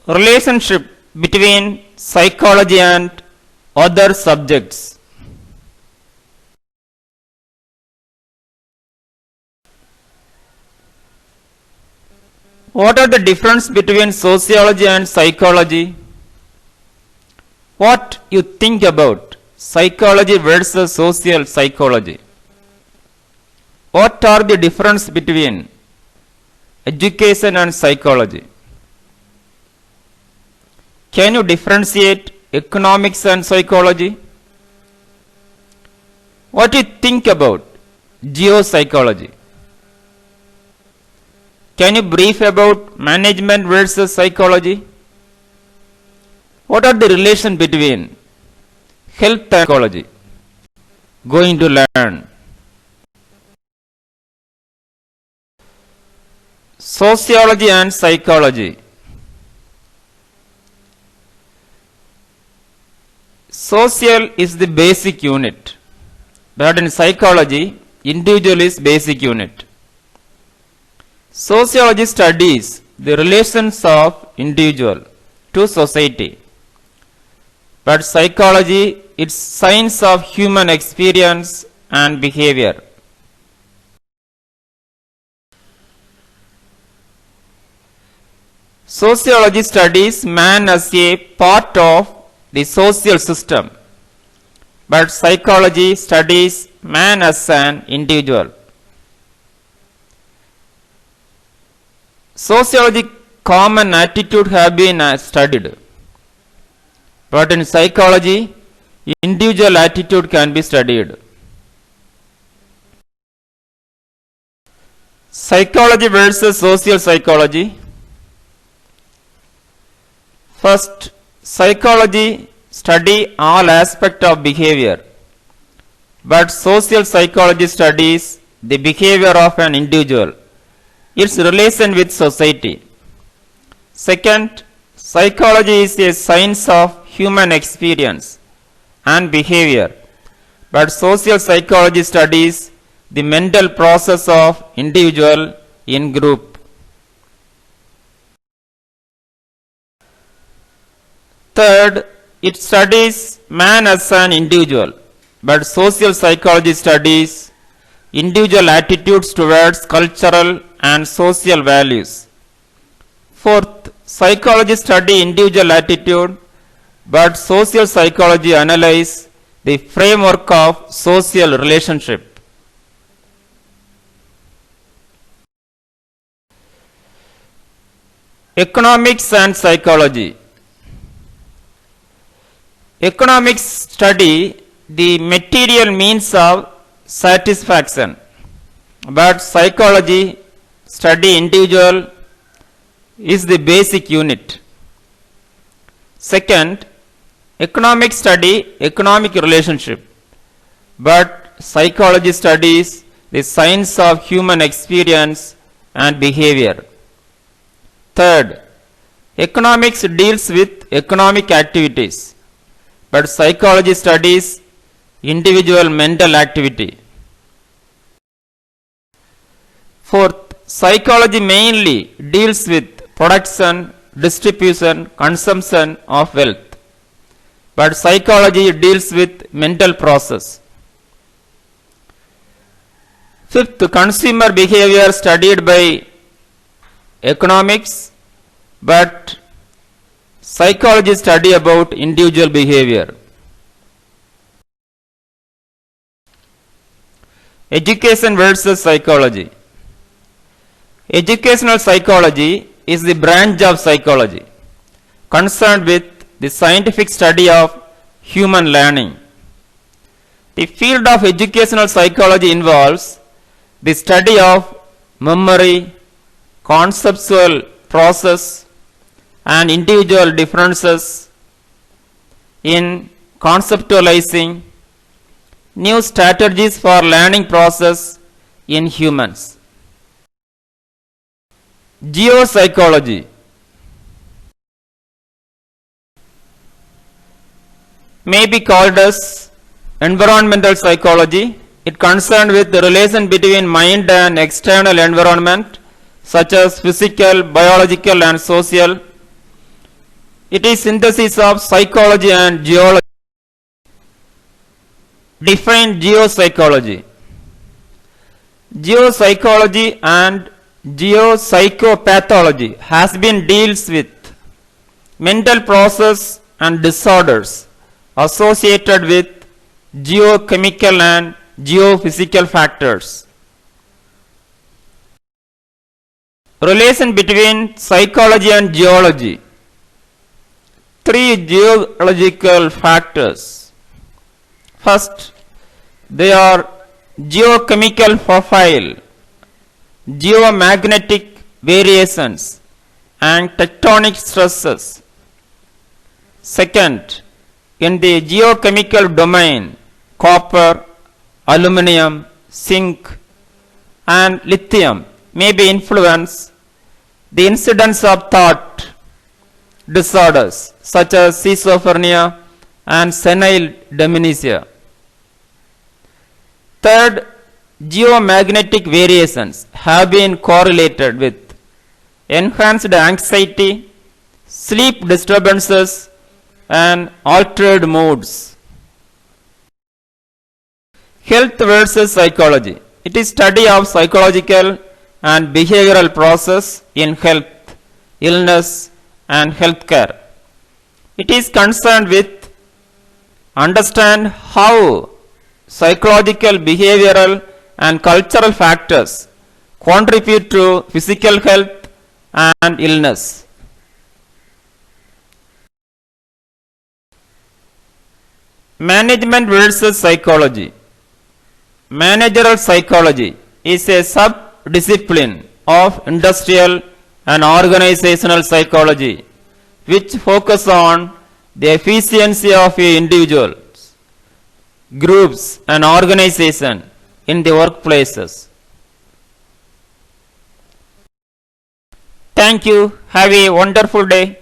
Relationship between psychology and other subjects. What are the difference between sociology and psychology? What you think about psychology versus social psychology? What are the difference between education and psychology? Can you differentiate economics and psychology? What do you think about geopsychology? Can you brief about management versus psychology? What are the relation between health and psychology? Going to learn. Sociology and psychology. Social is the basic unit, but in psychology, individual is basic unit. Sociology studies the relations of individual to society, but psychology is science of human experience and behavior. Sociology studies man as a part of the social system, but psychology studies man as an individual. Sociology common attitude have been studied, but in psychology individual attitude can be studied. Psychology versus social psychology. First, psychology study all aspects of behavior, but social psychology studies the behavior of an individual, its relation with society. Second, psychology is a science of human experience and behavior, but social psychology studies the mental process of individual in group. Third, it studies man as an individual, but social psychology studies individual attitudes towards cultural and social values. Fourth, psychology study individual attitude, but social psychology analyze the framework of social relationship. Economics and psychology. Economics study the material means of satisfaction, but psychology study individual is the basic unit. Second, economics study economic relationship, but psychology studies the science of human experience and behavior. Third, economics deals with economic activities, but psychology studies individual mental activity. Fourth, psychology mainly deals with production, distribution, consumption of wealth, but psychology deals with mental process. Fifth, consumer behavior studied by economics, but psychology study about individual behavior. Education versus psychology. Educational psychology is the branch of psychology concerned with the scientific study of human learning. The field of educational psychology involves the study of memory, conceptual process, and individual differences in conceptualizing new strategies for learning process in humans. Geopsychology may be called as environmental psychology. It concerned with the relation between mind and external environment such as physical, biological and social. It is synthesis of psychology and geology. Define geopsychology. Geopsychology and geopsychopathology has been deals with mental process and disorders associated with geochemical and geophysical factors. Relation between psychology and geology. 3 geological factors. First, they are geochemical profile, geomagnetic variations, and tectonic stresses. Second, in the geochemical domain, copper, aluminum, zinc, and lithium may be influence the incidence of thought disorders such as schizophrenia and senile dementia. Third, geomagnetic variations have been correlated with enhanced anxiety, sleep disturbances, and altered moods. Health versus psychology. It is study of psychological and behavioral process in health, illness, and healthcare. It is concerned with understand how psychological, behavioral, and cultural factors contribute to physical health and illness. Management versus psychology. Managerial psychology is a sub-discipline of industrial and organizational psychology which focus on the efficiency of individuals, groups, and organization in the workplaces. Thank you. Have a wonderful day.